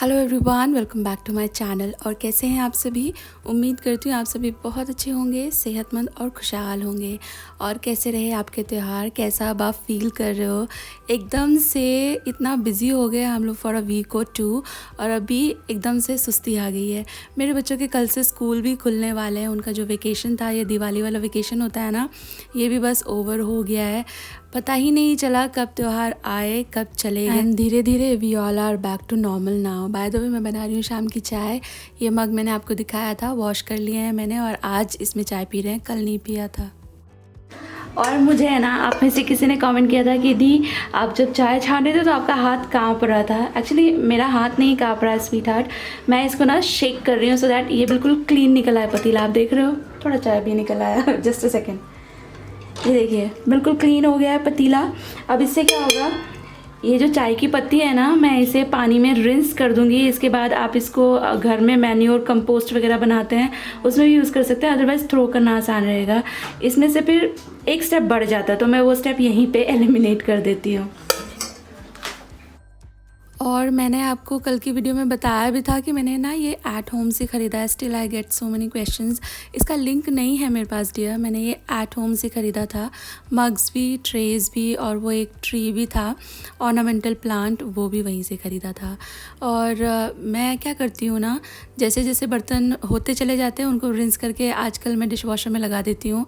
Hello everyone, welcome back to my channel. और कैसे हैं आप सभी। उम्मीद करती हूँ आप सभी बहुत अच्छे होंगे, सेहतमंद और खुशहाल होंगे। और कैसे रहे आपके त्यौहार, कैसा अब आप फील कर रहे हो। एकदम से इतना बिजी हो गए हम लोग फॉर अ वीक और टू, और अभी एकदम से सुस्ती आ गई है। मेरे बच्चों के कल से स्कूल भी खुलने वाले हैं। उनका जो वेकेशन था, ये दिवाली वाला वेकेशन होता है ना, ये भी बस ओवर हो गया है। पता ही नहीं चला कब त्यौहार आए कब चले गए। एंड धीरे धीरे we all are back to normal now. By the way, मैं बना रही हूँ शाम की चाय। ये मग मैंने आपको दिखाया था, वॉश कर लिए हैं मैंने, और आज इसमें चाय पी रहे हैं, कल नहीं पिया था। और मुझे है ना, आप में से किसी ने कमेंट किया था कि दी आप जब चाय छान रहे थे तो आपका हाथ कांप रहा था। एक्चुअली मेरा हाथ नहीं कांप रहा है स्वीट हार्ट, मैं इसको ना शेक कर रही हूँ सो दैट ये बिल्कुल क्लीन निकल आए पतीला। आप देख रहे हो, थोड़ा चाय भी निकल आया जस्ट अ सेकेंड। ये देखिए बिल्कुल क्लीन हो गया है पतीला। अब इससे क्या होगा, ये जो चाय की पत्ती है ना, मैं इसे पानी में रिंस कर दूंगी। इसके बाद आप इसको घर में मैन्योर कंपोस्ट वगैरह बनाते हैं उसमें भी यूज़ कर सकते हैं, अदरवाइज़ थ्रो करना आसान रहेगा। इसमें से फिर एक स्टेप बढ़ जाता है, तो मैं वो स्टेप यहीं पे एलिमिनेट कर देती हूँ। और मैंने आपको कल की वीडियो में बताया भी था कि मैंने ना ये एट होम से ख़रीदा है। Still I get so many questions. इसका लिंक नहीं है मेरे पास डियर। मैंने ये एट होम से ख़रीदा था, मग्स भी, ट्रेज भी, और वो एक ट्री भी था, ऑर्नामेंटल प्लांट, वो भी वहीं से ख़रीदा था। और मैं क्या करती हूँ ना, जैसे जैसे बर्तन होते चले जाते हैं उनको रिंस करके आजकल मैं डिश वॉशर में लगा देती हूँ।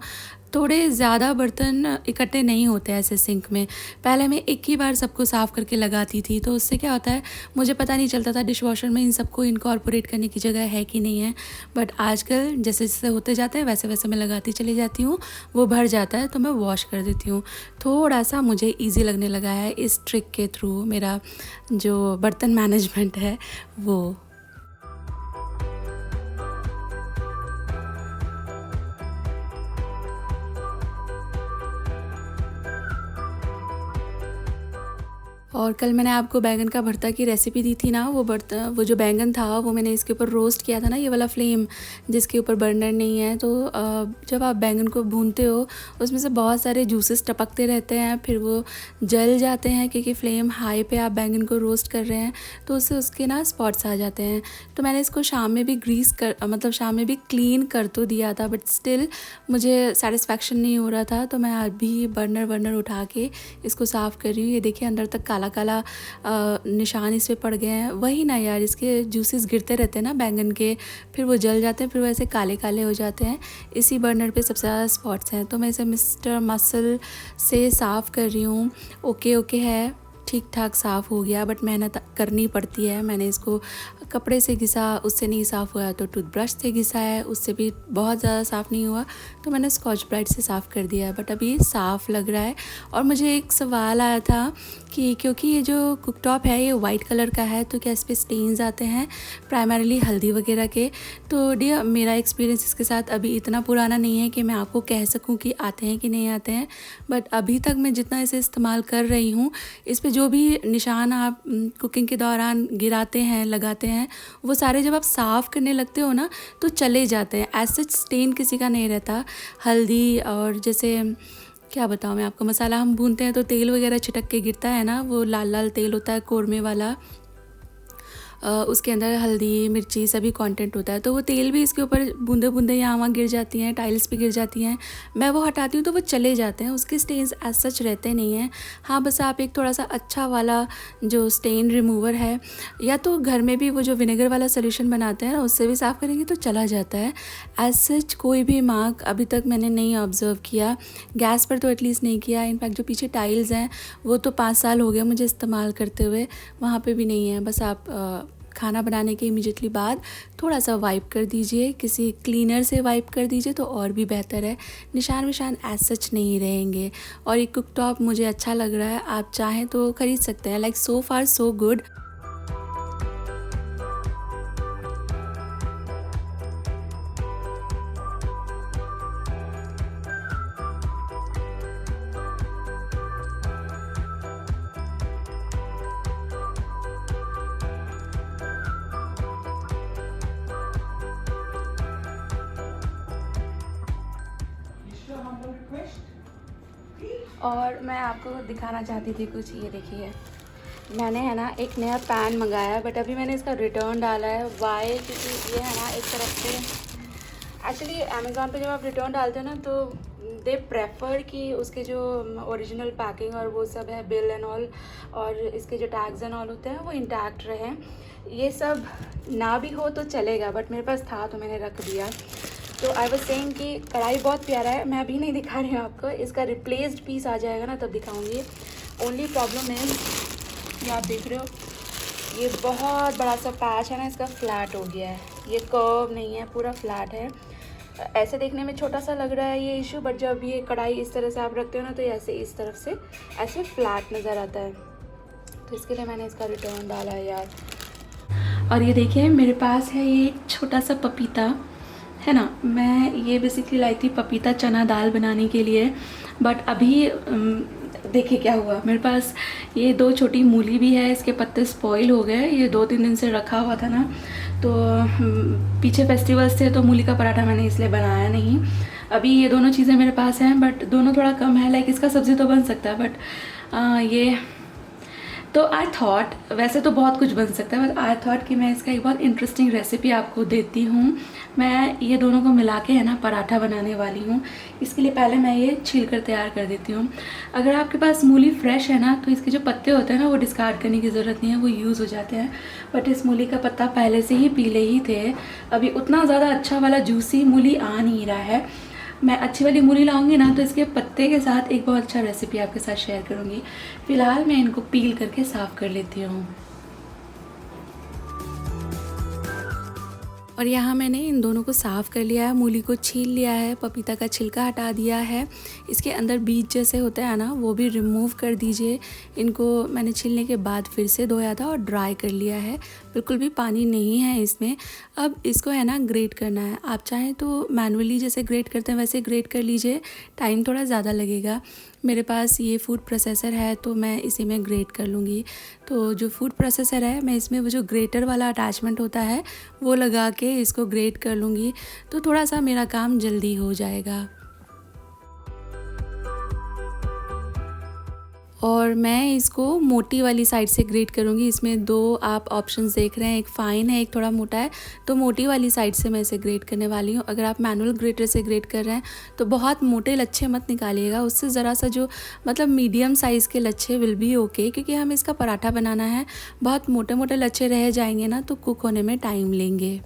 थोड़े ज़्यादा बर्तन इकट्ठे नहीं होते ऐसे सिंक में। पहले मैं एक ही बार सबको साफ़ करके लगाती थी, तो उससे क्या होता है, मुझे पता नहीं चलता था डिश वॉशर में इन सबको इनकॉर्पोरेट करने की जगह है कि नहीं है। बट आजकल जैसे जैसे होते जाते हैं वैसे वैसे मैं लगाती चली जाती हूँ, वो भर जाता है तो मैं वॉश कर देती हूँ। थोड़ा सा मुझे ईजी लगने लगा है इस ट्रिक के थ्रू, मेरा जो बर्तन मैनेजमेंट है वो। और कल मैंने आपको बैंगन का भरता की रेसिपी दी थी ना, वो जो बैंगन था वो मैंने इसके ऊपर रोस्ट किया था ना, ये वाला फ्लेम जिसके ऊपर बर्नर नहीं है। तो जब आप बैंगन को भूनते हो उसमें से बहुत सारे जूसेस टपकते रहते हैं, फिर वो जल जाते हैं क्योंकि फ्लेम हाई पे आप बैंगन को रोस्ट कर रहे हैं, तो उससे उसके ना स्पॉट्स आ जाते हैं। तो मैंने इसको शाम में भी शाम में भी क्लीन कर तो दिया था, बट स्टिल मुझे सेटिस्फैक्शन नहीं हो रहा था। तो मैं अभी बर्नर उठा के इसको साफ़ कर रही हूँ। ये देखिए अंदर तक काला काला निशान इस पे पड़ गए हैं। वही ना यार, इसके जूसेस गिरते रहते हैं ना बैंगन के, फिर वो जल जाते हैं, फिर वो ऐसे काले काले हो जाते हैं। इसी बर्नर पे सबसे ज़्यादा स्पॉट्स हैं। तो मैं इसे मिस्टर मसल से साफ़ कर रही हूँ। ओके है, ठीक ठाक साफ़ हो गया, बट मेहनत करनी पड़ती है। मैंने इसको कपड़े से घिसा, उससे नहीं साफ़ हुआ तो टूथब्रश से घिसा है, उससे भी बहुत ज़्यादा साफ़ नहीं हुआ तो मैंने स्कॉच ब्राइट से साफ़ कर दिया है, बट अभी साफ़ लग रहा है। और मुझे एक सवाल आया था कि क्योंकि ये जो कुकटॉप है ये वाइट कलर का है, तो क्या इस पर स्टेन्स आते हैं, प्राइमरीली हल्दी वगैरह के। तो डियर, मेरा एक्सपीरियंस इसके साथ अभी इतना पुराना नहीं है कि मैं आपको कह सकूँ कि आते हैं कि नहीं आते हैं, बट अभी तक मैं जितना इसे इस्तेमाल कर रही हूँ, इस पर जो भी निशान आप कुकिंग के दौरान गिराते हैं, लगाते हैं, वो सारे जब आप साफ़ करने लगते हो ना तो चले जाते हैं। ऐसे स्टेन किसी का नहीं रहता। हल्दी और जैसे क्या बताऊँ मैं आपको, मसाला हम भूनते हैं तो तेल वगैरह छिटक के गिरता है ना, वो लाल लाल तेल होता है कौरमे वाला, उसके अंदर हल्दी मिर्ची सभी कंटेंट होता है, तो वो तेल भी इसके ऊपर बूंदे बूंदे यहाँ वहाँ गिर जाती हैं, टाइल्स पे गिर जाती हैं। मैं वो हटाती हूँ तो वो चले जाते हैं, उसके स्टेन्स एज सच रहते नहीं हैं। हाँ, बस आप एक थोड़ा सा अच्छा वाला जो स्टेन रिमूवर है, या तो घर में भी वो जो विनेगर वाला सोल्यूशन बनाते हैं ना, उससे भी साफ़ करेंगे तो चला जाता है। एज सच कोई भी मार्क अभी तक मैंने नहीं ऑब्ज़र्व किया, गैस पर तो एटलीस्ट नहीं किया। इनफैक्ट जो पीछे टाइल्स हैं वो तो 5 साल हो गए मुझे इस्तेमाल करते हुए, वहाँ पे भी नहीं है। बस आप खाना बनाने के इमीडिएटली बाद थोड़ा सा वाइप कर दीजिए, किसी क्लीनर से वाइप कर दीजिए तो और भी बेहतर है। निशान विशान एज सच नहीं रहेंगे। और ये कुकटॉप मुझे अच्छा लग रहा है, आप चाहें तो ख़रीद सकते हैं। लाइक सो फार सो गुड। और मैं आपको दिखाना चाहती थी कुछ, ये देखिए मैंने है ना एक नया पैन मंगाया है, बट अभी मैंने इसका रिटर्न डाला है। वाई? क्योंकि ये है ना एक तरफ से एक्चुअली अमेज़ोन पे जब आप रिटर्न डालते हो ना तो दे प्रेफर कि उसके जो ओरिजिनल पैकिंग और वो सब है, बिल एंड ऑल, और इसके जो टैग्स एंड ऑल होते हैं वो इंटैक्ट रहें। ये सब ना भी हो तो चलेगा, बट मेरे पास था तो मैंने रख दिया। तो आई वाज सेइंग कि कढ़ाई बहुत प्यारा है। मैं अभी नहीं दिखा रही हूँ आपको, इसका रिप्लेस्ड पीस आ जाएगा ना तब दिखाऊंगी। ओनली प्रॉब्लम है, ये आप देख रहे हो, ये बहुत बड़ा सा पैच है ना, इसका फ्लैट हो गया है। ये कर्व नहीं है, पूरा फ्लैट है। ऐसे देखने में छोटा सा लग रहा है ये इशू, बट जब ये कढ़ाई इस तरह से आप रखते हो ना तो ऐसे इस तरफ से ऐसे फ्लैट नज़र आता है। तो इसके लिए मैंने इसका रिटर्न डाला है यार। और ये देखिए मेरे पास है ये छोटा सा पपीता है ना। मैं ये बेसिकली लाई थी पपीता चना दाल बनाने के लिए, बट अभी देखिए क्या हुआ। मेरे पास ये 2 छोटी मूली भी है, इसके पत्ते स्पॉइल हो गए। ये 2-3 दिन से रखा हुआ था ना, तो पीछे फेस्टिवल्स थे तो मूली का पराठा मैंने इसलिए बनाया नहीं। अभी ये दोनों चीज़ें मेरे पास हैं, बट दोनों थोड़ा कम है। लाइक इसका सब्ज़ी तो बन सकता है, बट ये तो आई थॉट, वैसे तो बहुत कुछ बन सकता है, बट आई थॉट कि मैं इसका एक बहुत इंटरेस्टिंग रेसिपी आपको देती हूँ। मैं ये दोनों को मिला के है ना पराठा बनाने वाली हूँ। इसके लिए पहले मैं ये छील कर तैयार कर देती हूँ। अगर आपके पास मूली फ्रेश है ना तो इसके जो पत्ते होते हैं ना वो डिस्कार्ड करने की ज़रूरत नहीं है, वो यूज़ हो जाते हैं। बट इस मूली का पत्ता पहले से ही पीले ही थे। अभी उतना ज़्यादा अच्छा वाला जूसी मूली आ नहीं रहा है। मैं अच्छी वाली मूली लाऊंगी ना तो इसके पत्ते के साथ एक बहुत अच्छा रेसिपी आपके साथ शेयर करूंगी। फ़िलहाल मैं इनको पील करके साफ़ कर लेती हूँ। और यहाँ मैंने इन दोनों को साफ़ कर लिया है, मूली को छील लिया है, पपीता का छिलका हटा दिया है। इसके अंदर बीज जैसे होते हैं ना वो भी रिमूव कर दीजिए। इनको मैंने छीलने के बाद फिर से धोया था और ड्राई कर लिया है, बिल्कुल भी पानी नहीं है इसमें। अब इसको है ना ग्रेट करना है। आप चाहें तो मैनुअली जैसे ग्रेट करते हैं वैसे ग्रेट कर लीजिए, टाइम थोड़ा ज़्यादा लगेगा। मेरे पास ये फूड प्रोसेसर है तो मैं इसी में ग्रेट कर लूँगी। तो जो फूड प्रोसेसर है मैं इसमें वो जो ग्रेटर वाला अटैचमेंट होता है वो लगा के इसको ग्रेट कर लूँगी, तो थोड़ा सा मेरा काम जल्दी हो जाएगा। और मैं इसको मोटी वाली साइड से ग्रेट करूँगी। इसमें 2 आप ऑप्शंस देख रहे हैं, एक फ़ाइन है, एक थोड़ा मोटा है। तो मोटी वाली साइड से मैं इसे ग्रेट करने वाली हूँ। अगर आप मैनुअल ग्रेटर से ग्रेट कर रहे हैं तो बहुत मोटे लच्छे मत निकालिएगा, उससे ज़रा सा जो मतलब मीडियम साइज़ के लच्छे विल बी ओके, क्योंकि हमें इसका पराठा बनाना है। बहुत मोटे मोटे लच्छे रह जाएंगे ना तो कुक होने में टाइम लेंगे।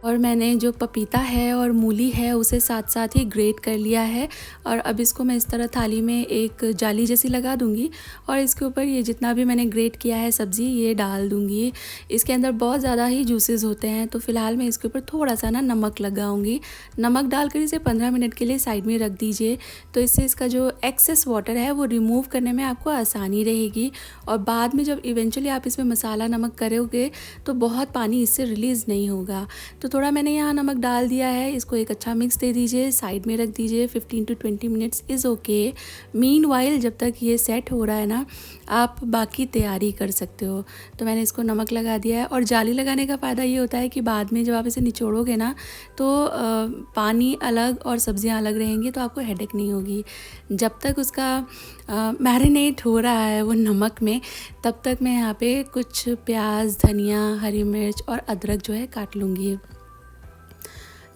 और मैंने जो पपीता है और मूली है उसे साथ साथ ही ग्रेट कर लिया है। और अब इसको मैं इस तरह थाली में एक जाली जैसी लगा दूंगी और इसके ऊपर ये जितना भी मैंने ग्रेट किया है सब्ज़ी ये डाल दूंगी। इसके अंदर बहुत ज़्यादा ही जूसेस होते हैं, तो फ़िलहाल मैं इसके ऊपर थोड़ा सा ना नमक लगाऊंगी। नमक डालकर इसे 15 मिनट के लिए साइड में रख दीजिए, तो इससे इसका जो एक्सेस वाटर है वो रिमूव करने में आपको आसानी रहेगी। और बाद में जब इवेंचुअली आप इसमें मसाला नमक करोगे तो बहुत पानी इससे रिलीज़ नहीं होगा। तो थोड़ा मैंने यहाँ नमक डाल दिया है, इसको एक अच्छा मिक्स दे दीजिए, साइड में रख दीजिए। 15 to 20 minutes is okay. Meanwhile जब तक ये सेट हो रहा है ना आप बाकी तैयारी कर सकते हो। तो मैंने इसको नमक लगा दिया है। और जाली लगाने का फ़ायदा ये होता है कि बाद में जब आप इसे निचोड़ोगे ना तो पानी अलग और सब्जियां अलग रहेंगी, तो आपको हेडेक नहीं होगी। जब तक उसका मैरिनेट हो रहा है वो नमक में, तब तक मैं यहाँ पे कुछ प्याज, धनिया, हरी मिर्च और अदरक जो है काट लूँगी।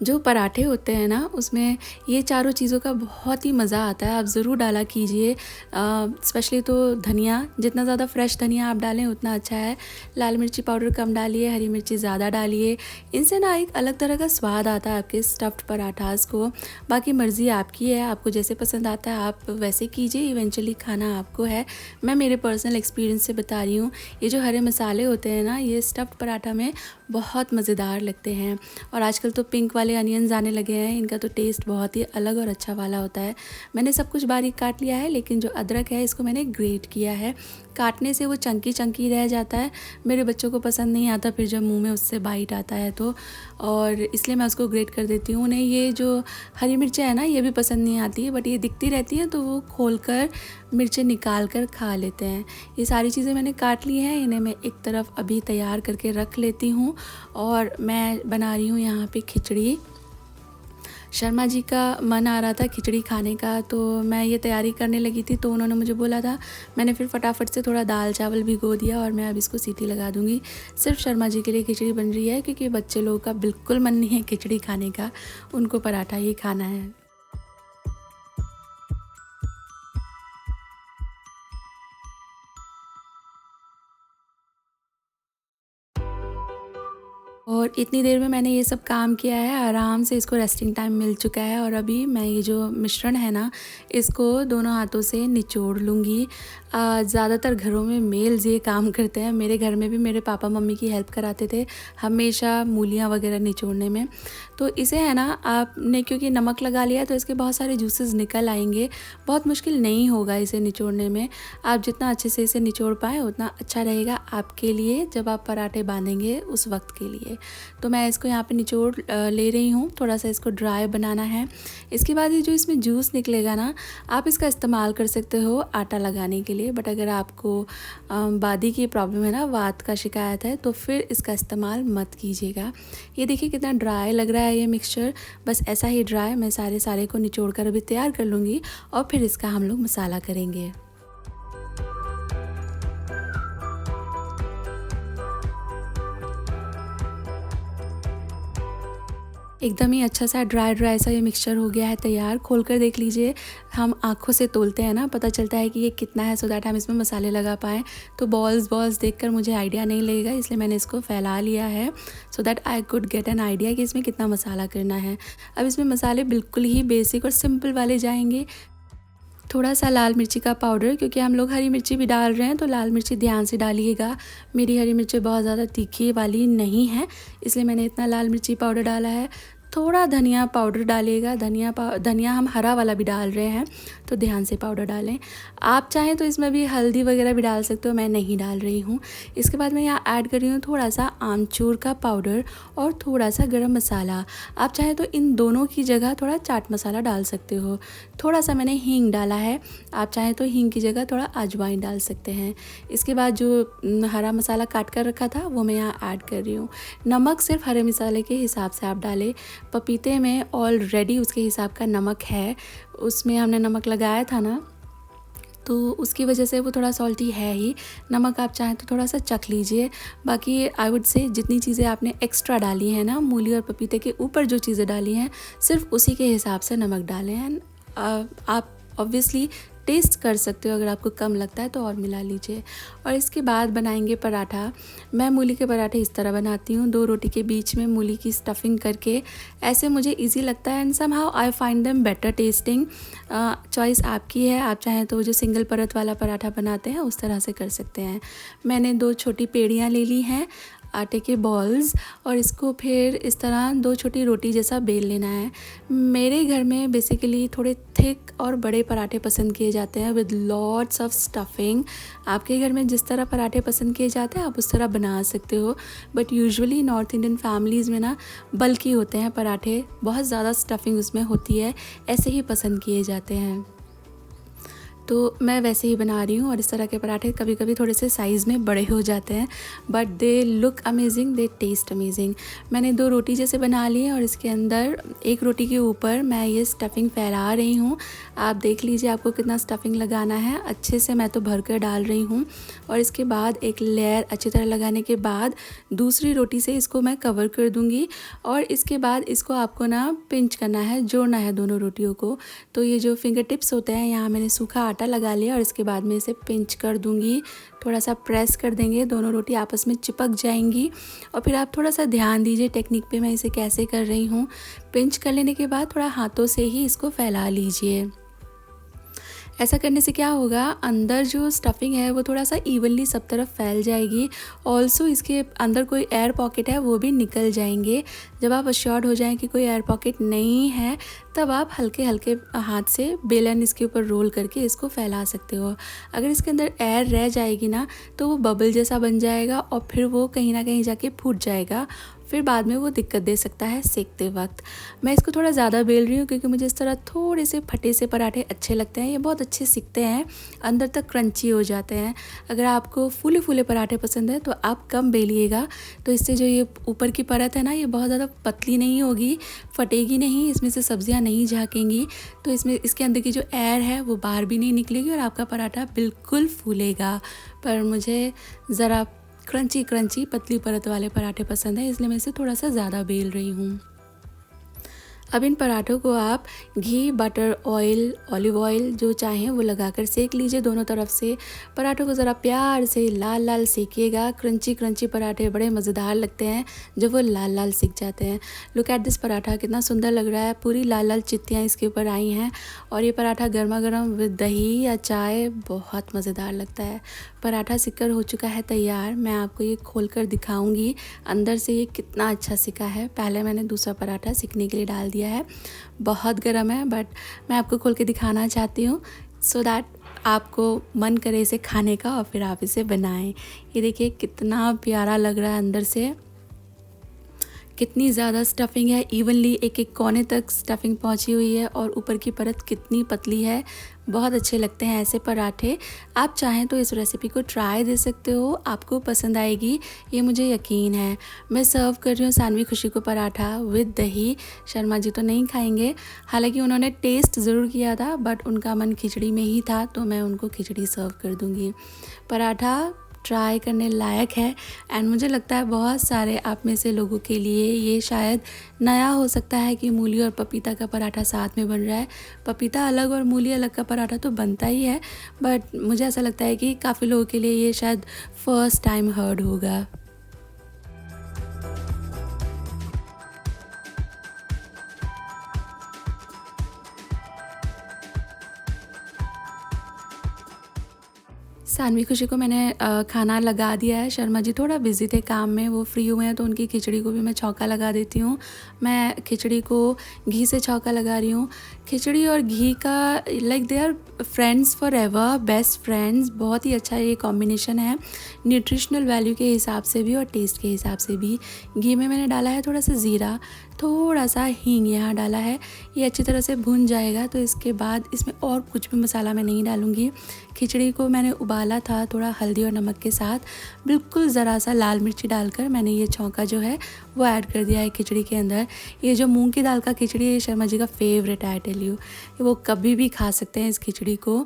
जो पराठे होते हैं ना उसमें ये चारों चीज़ों का बहुत ही मज़ा आता है, आप ज़रूर डाला कीजिए। स्पेशली तो धनिया, जितना ज़्यादा फ्रेश धनिया आप डालें उतना अच्छा है। लाल मिर्ची पाउडर कम डालिए, हरी मिर्ची ज़्यादा डालिए, इनसे ना एक अलग तरह का स्वाद आता है आपके स्टफ्ड पराठास को। बाकी मर्ज़ी आपकी है, आपको जैसे पसंद आता है आप वैसे कीजिए, इवेंचुअली खाना आपको है। मैं मेरे पर्सनल एक्सपीरियंस से बता रही हूँ, ये जो हरे मसाले होते हैं ना ये स्टफ्ड पराठा में बहुत मज़ेदार लगते हैं। और आजकल तो पिंक वाले वाले अनियंस आने लगे हैं, इनका तो टेस्ट बहुत ही अलग और अच्छा वाला होता है। मैंने सब कुछ बारीक काट लिया है, लेकिन जो अदरक है इसको मैंने ग्रेट किया है। काटने से वो चंकी चंकी रह जाता है, मेरे बच्चों को पसंद नहीं आता फिर जब मुंह में उससे बाइट आता है तो, और इसलिए मैं उसको ग्रेट कर देती हूँ। उन्हें ये जो हरी मिर्चें है ना ये भी पसंद नहीं आती है, बट ये दिखती रहती है तो वो खोल कर मिर्चें निकाल कर खा लेते हैं। ये सारी चीज़ें मैंने काट ली हैं, इन्हें मैं एक तरफ अभी तैयार करके रख लेती हूँ। और मैं बना रही हूँ यहाँ पे खिचड़ी। शर्मा जी का मन आ रहा था खिचड़ी खाने का, तो मैं ये तैयारी करने लगी थी तो उन्होंने मुझे बोला था। मैंने फिर फटाफट से थोड़ा दाल चावल भिगो दिया और मैं अब इसको सीटी लगा दूँगी। सिर्फ शर्मा जी के लिए खिचड़ी बन रही है, क्योंकि बच्चे लोगों का बिल्कुल मन नहीं है खिचड़ी खाने का, उनको पराठा ही खाना है। और इतनी देर में मैंने ये सब काम किया है, आराम से इसको रेस्टिंग टाइम मिल चुका है। और अभी मैं ये जो मिश्रण है ना इसको दोनों हाथों से निचोड़ लूँगी। ज़्यादातर घरों में मेल्स ये काम करते हैं, मेरे घर में भी मेरे पापा मम्मी की हेल्प कराते थे हमेशा मूलियाँ वगैरह निचोड़ने में। तो इसे है ना आपने क्योंकि नमक लगा लिया तो इसके बहुत सारे जूसेस निकल आएंगे, बहुत मुश्किल नहीं होगा इसे निचोड़ने में। आप जितना अच्छे से इसे निचोड़ पाएँ उतना अच्छा रहेगा आपके लिए जब आप पराठे बांधेंगे उस वक्त के लिए। तो मैं इसको यहाँ पे निचोड़ ले रही हूँ, थोड़ा सा इसको ड्राई बनाना है। इसके बाद ये जो इसमें जूस निकलेगा ना आप इसका इस्तेमाल कर सकते हो आटा लगाने के लिए, बट अगर आपको बादी की प्रॉब्लम है ना, वात का शिकायत है, तो फिर इसका इस्तेमाल मत कीजिएगा। ये देखिए कितना ड्राई लग रहा है ये मिक्सचर, बस ऐसा ही ड्राई मैं सारे को निचोड़ कर अभी तैयार कर लूँगी और फिर इसका हम लोग मसाला करेंगे। एकदम ही अच्छा सा ड्राई सा ये मिक्सचर हो गया है तैयार। खोल कर देख लीजिए, हम आँखों से तोलते हैं ना पता चलता है कि ये कितना है, सो दैट हम इसमें मसाले लगा पाएँ। तो बॉल्स देखकर मुझे आइडिया नहीं लगेगा, इसलिए मैंने इसको फैला लिया है so that I could get an idea कि इसमें कितना मसाला करना है। अब इसमें मसाले बिल्कुल ही बेसिक और सिंपल वाले जाएंगे। थोड़ा सा लाल मिर्ची का पाउडर, क्योंकि हम लोग हरी मिर्ची भी डाल रहे हैं तो लाल मिर्ची ध्यान से डालिएगा। मेरी हरी मिर्ची बहुत ज़्यादा तीखी वाली नहीं है, इसलिए मैंने इतना लाल मिर्ची पाउडर डाला है। थोड़ा धनिया पाउडर डालिएगा, धनिया हम हरा वाला भी डाल रहे हैं तो ध्यान से पाउडर डालें। आप चाहें तो इसमें भी हल्दी वगैरह भी डाल सकते हो, मैं नहीं डाल रही हूँ। इसके बाद मैं यहाँ ऐड कर रही हूँ थोड़ा सा आमचूर का पाउडर और थोड़ा सा गरम मसाला। आप चाहें तो इन दोनों की जगह थोड़ा चाट मसाला डाल सकते हो। थोड़ा सा मैंने हींग डाला है, आप चाहें तो हींग की जगह थोड़ा अजवाइन डाल सकते हैं। इसके बाद जो हरा मसाला काट कर रखा था वो मैं यहाँ ऐड कर रही हूँ। नमक सिर्फ हरे मसाले के हिसाब से आप डालें, पपीते में ऑलरेडी उसके हिसाब का नमक है, उसमें हमने नमक लगाया था ना, तो उसकी वजह से वो थोड़ा सॉल्टी है ही। नमक आप चाहें तो थोड़ा सा चख लीजिए। बाकी आई वुड से जितनी चीज़ें आपने एक्स्ट्रा डाली हैं ना, मूली और पपीते के ऊपर जो चीज़ें डाली हैं सिर्फ उसी के हिसाब से नमक डालें हैं। आप ऑब्वियसली टेस्ट कर सकते हो, अगर आपको कम लगता है तो और मिला लीजिए। और इसके बाद बनाएंगे पराठा। मैं मूली के पराठे इस तरह बनाती हूँ, 2 रोटी के बीच में मूली की स्टफिंग करके। ऐसे मुझे इजी लगता है and somehow I find them better testing. Choice आपकी है, आप चाहें तो जो सिंगल परत वाला पराठा बनाते हैं उस तरह से कर सकते हैं। मैंने 2 छोटी पेड़ियाँ ले ली हैं आटे के बॉल्स, और इसको फिर इस तरह 2 छोटी रोटी जैसा बेल लेना है। मेरे घर में बेसिकली थोड़े थिक और बड़े पराठे पसंद किए जाते हैं विद लॉट्स ऑफ स्टफिंग। आपके घर में जिस तरह पराठे पसंद किए जाते हैं आप उस तरह बना सकते हो, but usually north Indian families में ना बल्की होते हैं पराठे, बहुत ज़्यादा स्टफिंग उसमें होती है, ऐसे ही पसंद किए जाते हैं। तो मैं वैसे ही बना रही हूँ। और इस तरह के पराठे कभी कभी थोड़े से साइज़ में बड़े हो जाते हैं, but they look amazing, they test amazing. मैंने 2 रोटी जैसे बना ली हैं और इसके अंदर एक रोटी के ऊपर मैं ये स्टफिंग फैला रही हूँ। आप देख लीजिए आपको कितना स्टफिंग लगाना है, अच्छे से मैं तो भर कर डाल रही हूँ। और इसके बाद एक लेयर अच्छी तरह लगाने के बाद दूसरी रोटी से इसको मैं कवर कर दूँगी। और इसके बाद इसको आपको ना पिंच करना है, जोड़ना है दोनों रोटियों को। तो ये जो फिंगर टिप्स होते हैं, यहाँ मैंने सूखा आटा लगा लिया और इसके बाद में इसे पिंच कर दूंगी। थोड़ा सा प्रेस कर देंगे, दोनों रोटी आपस में चिपक जाएंगी। और फिर आप थोड़ा सा ध्यान दीजिए टेक्निक पे, मैं इसे कैसे कर रही हूँ। पिंच कर लेने के बाद थोड़ा हाथों से ही इसको फैला लीजिए। ऐसा करने से क्या होगा, अंदर जो स्टफिंग है वो थोड़ा सा इवनली सब तरफ फैल जाएगी। ऑल्सो इसके अंदर कोई एयर पॉकेट है वो भी निकल जाएंगे। जब आप अश्योर्ड हो जाएं कि कोई एयर पॉकेट नहीं है, तब आप हल्के हल्के हाथ से बेलन इसके ऊपर रोल करके इसको फैला सकते हो। अगर इसके अंदर एयर रह जाएगी ना तो वो बबल जैसा बन जाएगा और फिर वो कहीं ना कहीं जाके फूट जाएगा, फिर बाद में वो दिक्कत दे सकता है सेकते वक्त। मैं इसको थोड़ा ज़्यादा बेल रही हूँ क्योंकि मुझे इस तरह थोड़े से फटे से पराठे अच्छे लगते हैं। ये बहुत अच्छे सिकते हैं, अंदर तक क्रंची हो जाते हैं। अगर आपको फूले फूले पराठे पसंद है तो आप कम बेलिएगा, तो इससे जो ये ऊपर की परत है ना ये बहुत ज़्यादा पतली नहीं होगी, फटेगी नहीं, इसमें से सब्जियाँ नहीं झाँकेंगी, तो इसमें इसके अंदर की जो एयर है वो बाहर भी नहीं निकलेगी और आपका पराठा बिल्कुल फूलेगा। पर मुझे ज़रा क्रंची क्रंची पतली परत वाले पराठे पसंद है, इसलिए मैं इसे थोड़ा सा ज़्यादा बेल रही हूँ। अब इन पराठों को आप घी, बटर, ऑयल, ऑलिव ऑयल जो चाहें वो लगाकर सेक लीजिए दोनों तरफ से। पराठों को ज़रा प्यार से लाल लाल सेकिएगा। क्रंची क्रंची पराठे बड़े मज़ेदार लगते हैं जब वो लाल लाल सिक जाते हैं। लुक एट दिस पराठा, कितना सुंदर लग रहा है, पूरी लाल लाल चित्तियाँ इसके ऊपर आई हैं। और ये पराठा गर्मा गर्म विद दही या चाय बहुत मज़ेदार लगता है। पराठा सिककर हो चुका है तैयार। मैं आपको ये खोल कर दिखाऊँगी अंदर से ये कितना अच्छा सिका है। पहले मैंने दूसरा पराठा सिकने के लिए डाल दिया है, बहुत गर्म है, बट मैं आपको खोल के दिखाना चाहती हूँ सो दैट आपको मन करे इसे खाने का और फिर आप इसे बनाएं। ये देखिए कितना प्यारा लग रहा है, अंदर से कितनी ज़्यादा स्टफिंग है, इवनली एक एक कोने तक स्टफिंग पहुंची हुई है और ऊपर की परत कितनी पतली है। बहुत अच्छे लगते हैं ऐसे पराठे। आप चाहें तो इस रेसिपी को ट्राई दे सकते हो, आपको पसंद आएगी, ये मुझे यकीन है। मैं सर्व कर रही हूँ सानवी खुशी को पराठा विद दही। शर्मा जी तो नहीं खाएंगे, हालांकि उन्होंने टेस्ट ज़रूर किया था बट उनका मन खिचड़ी में ही था, तो मैं उनको खिचड़ी सर्व कर दूँगी। पराठा ट्राई करने लायक है एंड मुझे लगता है बहुत सारे आप में से लोगों के लिए ये शायद नया हो सकता है कि मूली और पपीता का पराठा साथ में बन रहा है। पपीता अलग और मूली अलग का पराठा तो बनता ही है, बट मुझे ऐसा लगता है कि काफ़ी लोगों के लिए ये शायद फर्स्ट टाइम हर्ड होगा। सानवी खुशी को मैंने खाना लगा दिया है। शर्मा जी थोड़ा बिज़ी थे काम में, वो फ्री हुए हैं तो उनकी खिचड़ी को भी मैं छौंका लगा देती हूँ। मैं खिचड़ी को घी से छौंका लगा रही हूँ। खिचड़ी और घी का like they are friends for ever, best friends. बहुत ही अच्छा ये कॉम्बिनेशन है, न्यूट्रिशनल वैल्यू के हिसाब से भी और टेस्ट के हिसाब से भी। घी में मैंने डाला है थोड़ा सा ज़ीरा, थोड़ा सा हींग यहाँ डाला है। ये अच्छी तरह से भुन जाएगा तो इसके बाद इसमें और कुछ भी मसाला मैं नहीं डालूँगी। खिचड़ी को मैंने उबाला था थोड़ा हल्दी और नमक के साथ, बिल्कुल ज़रा सा लाल मिर्ची डालकर मैंने ये छौंका जो है वो ऐड कर दिया है खिचड़ी के अंदर। ये जो मूंग की दाल का खिचड़ी है ये शर्मा जी का फेवरेट है, आई टेल यू। वो कभी भी खा सकते हैं इस खिचड़ी को।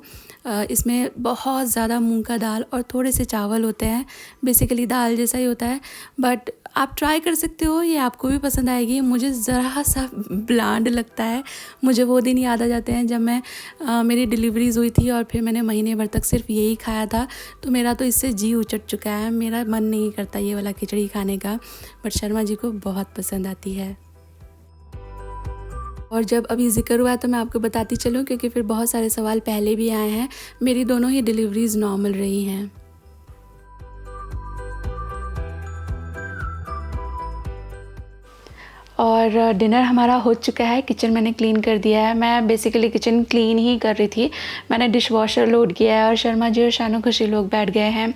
इसमें बहुत ज़्यादा मूंग का दाल और थोड़े से चावल होते हैं, बेसिकली दाल जैसा ही होता है, बट आप ट्राई कर सकते हो, ये आपको भी पसंद आएगी। मुझे ज़रा सा ब्लांड लगता है, मुझे वो दिन याद आ जाते हैं जब मैं मेरी डिलीवरीज़ हुई थी और फिर मैंने महीने भर तक सिर्फ यही खाया था, तो मेरा तो इससे जी उचट चुका है, मेरा मन नहीं करता ये वाला खिचड़ी खाने का, बट शर्मा जी को बहुत पसंद आती है। और जब अभी ज़िक्र हुआ तो मैं आपको बताती चलूँ क्योंकि फिर बहुत सारे सवाल पहले भी आए हैं। मेरी दोनों ही डिलीवरीज़ नॉर्मल रही हैं। और डिनर हमारा हो चुका है, किचन मैंने क्लीन कर दिया है। मैं बेसिकली किचन क्लीन ही कर रही थी, मैंने डिश वॉशर लोड किया है और शर्मा जी और शानू खुशी लोग बैठ गए हैं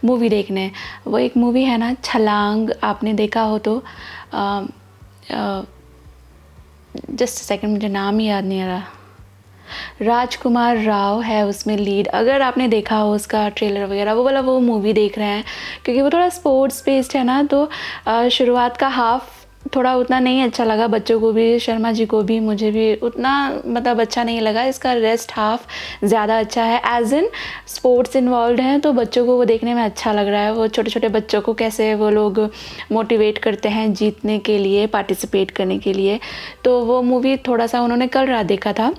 मूवी देखने। वो एक मूवी है ना छलांग, आपने देखा हो तो जस्ट सेकंड, मुझे नाम ही याद नहीं आ रहा। राजकुमार राव है उसमें लीड, अगर आपने देखा हो उसका ट्रेलर वगैरह वो वाला वो मूवी देख रहे हैं, क्योंकि वो थोड़ा स्पोर्ट्स बेस्ड है ना, तो शुरुआत का हाफ थोड़ा उतना नहीं अच्छा लगा बच्चों को भी, शर्मा जी को भी, मुझे भी उतना मतलब अच्छा नहीं लगा। इसका रेस्ट हाफ ज़्यादा अच्छा है, एज इन स्पोर्ट्स इन्वॉल्व हैं तो बच्चों को वो देखने में अच्छा लग रहा है। वो छोटे छोटे बच्चों को कैसे वो लोग मोटिवेट करते हैं जीतने के लिए, पार्टिसिपेट करने के लिए, तो वो मूवी थोड़ा सा उन्होंने कल रात देखा था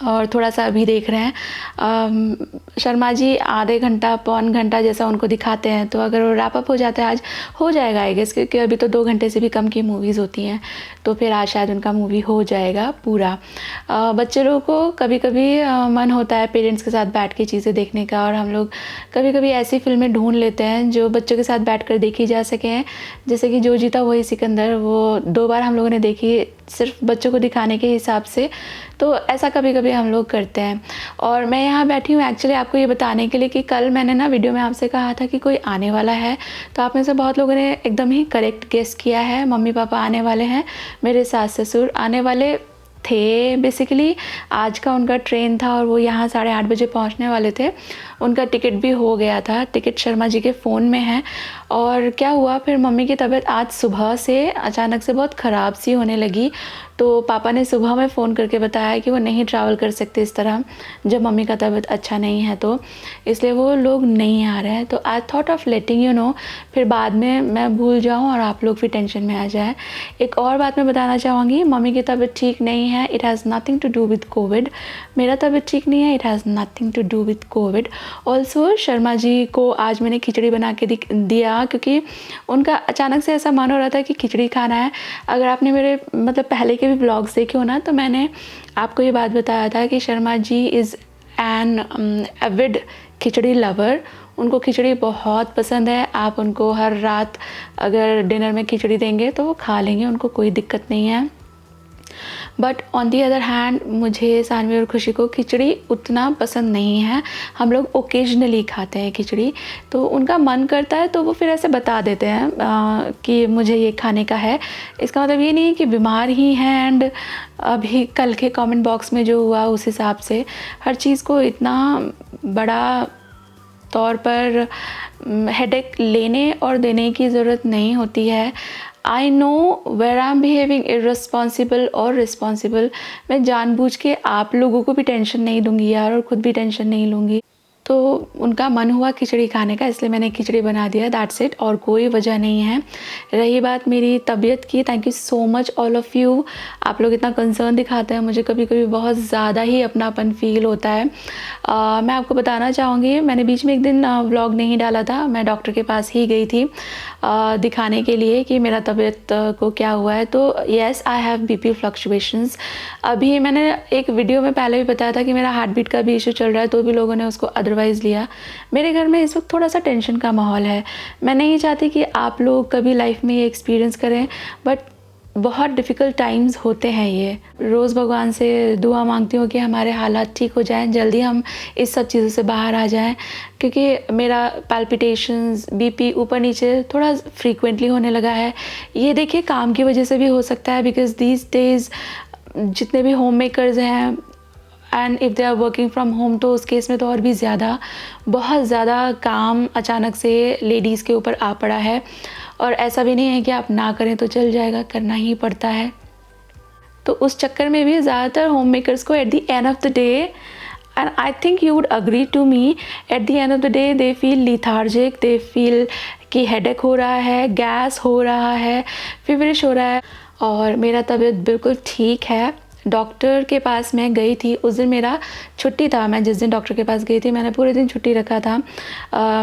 और थोड़ा सा अभी देख रहे हैं। शर्मा जी आधे घंटा पौन घंटा जैसा उनको दिखाते हैं, तो अगर वो रैप अप हो जाता है आज, हो जाएगा आई गेस, क्योंकि अभी तो 2 घंटे से भी कम की मूवीज़ होती हैं, तो फिर आज शायद उनका मूवी हो जाएगा पूरा। बच्चे लोगों को कभी कभी मन होता है पेरेंट्स के साथ बैठ के चीज़ें देखने का, और हम लोग कभी कभी ऐसी फिल्में ढूंढ लेते हैं जो बच्चों के साथ बैठ कर देखी जा सकें। जैसे कि जो जीता वही सिकंदर, वो 2 बार हम लोगों ने देखी सिर्फ बच्चों को दिखाने के हिसाब से, तो ऐसा कभी कभी हम लोग करते हैं। और मैं यहाँ बैठी हूँ एक्चुअली आपको ये बताने के लिए कि कल मैंने ना वीडियो में आपसे कहा था कि कोई आने वाला है, तो आप में से बहुत लोगों ने एकदम ही करेक्ट गेस किया है। मम्मी पापा आने वाले हैं, मेरे सास ससुर आने वाले थे। बेसिकली आज का उनका ट्रेन था और वो यहाँ 8:30 बजे पहुँचने वाले थे। उनका टिकट भी हो गया था, टिकट शर्मा जी के फ़ोन में है। और क्या हुआ फिर, मम्मी की तबीयत आज सुबह से अचानक से बहुत ख़राब सी होने लगी, तो पापा ने सुबह में फ़ोन करके बताया कि वो नहीं ट्रैवल कर सकते इस तरह जब मम्मी का तबीयत अच्छा नहीं है, तो इसलिए वो लोग नहीं आ रहे हैं। तो I thought of letting you know, फिर बाद में मैं भूल जाऊं और आप लोग भी टेंशन में आ जाए। एक और बात मैं बताना चाहूँगी, मम्मी की तबीयत ठीक नहीं है, it has nothing to do with COVID. मेरा तबीयत ठीक नहीं है, it has nothing to do with COVID. Also Sharma ji को आज मैंने खिचड़ी बना के दिया, क्योंकि उनका अचानक से ऐसा मन हो रहा था कि खिचड़ी खाना है। अगर आपने मेरे मतलब पहले के भी ब्लॉग्स देखे हो ना, तो मैंने आपको ये बात बताया था कि Sharma ji is an avid khichdi lover. उनको खिचड़ी बहुत पसंद है। आप उनको हर रात अगर डिनर में खिचड़ी देंगे तो वो खा लेंगे, उनको कोई दिक्कत नहीं है। But on the other hand मुझे, सानवी और खुशी को खिचड़ी उतना पसंद नहीं है। हम लोग ओकेजनली खाते हैं खिचड़ी, तो उनका मन करता है तो वो फिर ऐसे बता देते हैं कि मुझे ये खाने का है। इसका मतलब ये नहीं है कि बीमार ही हैं। एंड अभी कल के कमेंट बॉक्स में जो हुआ उस हिसाब से हर चीज़ को इतना बड़ा तौर पर हेडेक लेने और देने की ज़रूरत नहीं होती है। I know where I am behaving irresponsible और रिस्पॉन्सिबल। मैं जानबूझ के आप लोगों को भी टेंशन नहीं दूंगी यार, और ख़ुद भी टेंशन नहीं लूँगी। तो उनका मन हुआ खिचड़ी खाने का, इसलिए मैंने खिचड़ी बना दिया, दैट्स इट, और कोई वजह नहीं है। रही बात मेरी तबीयत की, thank you so much all of you. आप लोग इतना कंसर्न दिखाते हैं, मुझे कभी कभी बहुत ज़्यादा ही अपनापन फील होता है। मैं आपको बताना चाहूँगी, मैंने बीच में एक दिन व्लॉग नहीं डाला था, मैं डॉक्टर के पास ही गई थी दिखाने के लिए कि मेरा तबीयत को क्या हुआ है। तो yes, I have BP fluctuations. अभी मैंने एक वीडियो में पहले भी बताया था कि मेरा हार्ट बीट का भी इशू चल रहा है, तो भी लोगों ने उसको अदरवाइज़ लिया। मेरे घर में इस वक्त थोड़ा सा टेंशन का माहौल है। मैं नहीं चाहती कि आप लोग कभी लाइफ में ये एक्सपीरियंस करें, बट बहुत डिफ़िकल्ट टाइम्स होते हैं ये। रोज़ भगवान से दुआ मांगती हूँ कि हमारे हालात ठीक हो जाएं, जल्दी हम इस सब चीज़ों से बाहर आ जाएं, क्योंकि मेरा पैल्पिटेशंस, बीपी ऊपर नीचे थोड़ा फ्रीक्वेंटली होने लगा है। ये देखिए काम की वजह से भी हो सकता है, बिकॉज़ दीज डेज़ जितने भी होम मेकर्स हैं and if they are working from home, तो उस केस में तो और भी ज़्यादा, बहुत ज़्यादा काम अचानक से लेडीज़ के ऊपर आ पड़ा है। और ऐसा भी नहीं है कि आप ना करें तो चल जाएगा, करना ही पड़ता है। तो उस चक्कर में भी ज़्यादातर होम मेकर्स को at the end of the day, and I think you would agree to me, at the end of the day they feel lethargic, they feel कि हेडेक हो रहा है, गैस हो रहा है, फीवरिश हो रहा है। और मेरा तबीयत बिल्कुल ठीक है। डॉक्टर के पास मैं गई थी, उस दिन मेरा छुट्टी था। मैं जिस दिन डॉक्टर के पास गई थी मैंने पूरे दिन छुट्टी रखा था।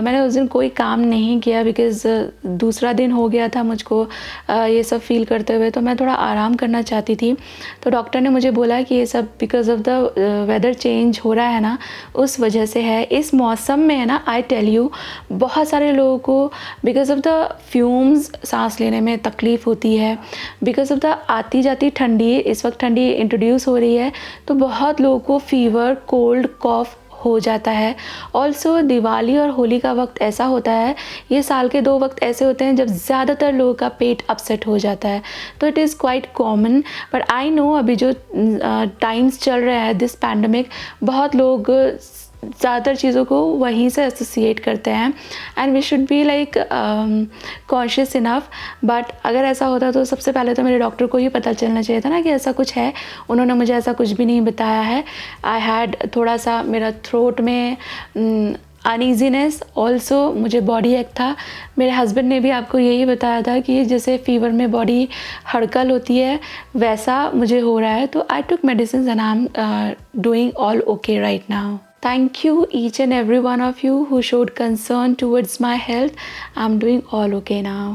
मैंने उस दिन कोई काम नहीं किया, बिकॉज़ दूसरा दिन हो गया था मुझको ये सब फील करते हुए, तो मैं थोड़ा आराम करना चाहती थी। तो डॉक्टर ने मुझे बोला कि ये सब because of the weather change हो रहा है ना, उस वजह से है। इस मौसम में है ना, आई टेल यू, बहुत सारे लोगों को बिकॉज़ ऑफ द फ्यूम्स सांस लेने में तकलीफ़ होती है, बिकॉज़ ऑफ द आती जाती ठंडी, इस वक्त ठंडी इंट्रोड्यूस हो रही है, तो बहुत लोगों को फीवर, कोल्ड, कॉफ हो जाता है। ऑल्सो दिवाली और होली का वक्त ऐसा होता है, ये साल के 2 वक्त ऐसे होते हैं जब ज़्यादातर लोगों का पेट अपसेट हो जाता है, तो it is quite common. But I know अभी जो टाइम्स चल रहा है, दिस पैंडमिक, बहुत लोग ज़्यादातर चीज़ों को वहीं से एसोसिएट करते हैं, and we should be like conscious enough. But अगर ऐसा होता तो सबसे पहले तो मेरे डॉक्टर को ही पता चलना चाहिए था ना कि ऐसा कुछ है। उन्होंने मुझे ऐसा कुछ भी नहीं बताया है। आई हैड थोड़ा सा, मेरा थ्रोट में अनईजीनेस, ऑल्सो मुझे बॉडी एक था। मेरे हस्बैंड ने भी आपको यही बताया था कि जैसे फ़ीवर में बॉडी हड़कल होती है वैसा मुझे हो रहा है। तो I took medicine and I am doing all okay right now. Thank you each and every one of you who showed concern towards my health. I'm doing all okay now.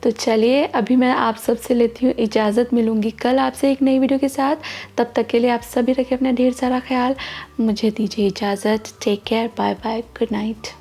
तो चलिए अभी मैं आप सबसे लेती हूँ इजाज़त, मिलूँगी कल आपसे एक नई वीडियो के साथ। तब तक के लिए आप सभी रखें अपना ढेर सारा ख्याल। मुझे दीजिए इजाज़त। Take care, bye bye, good night.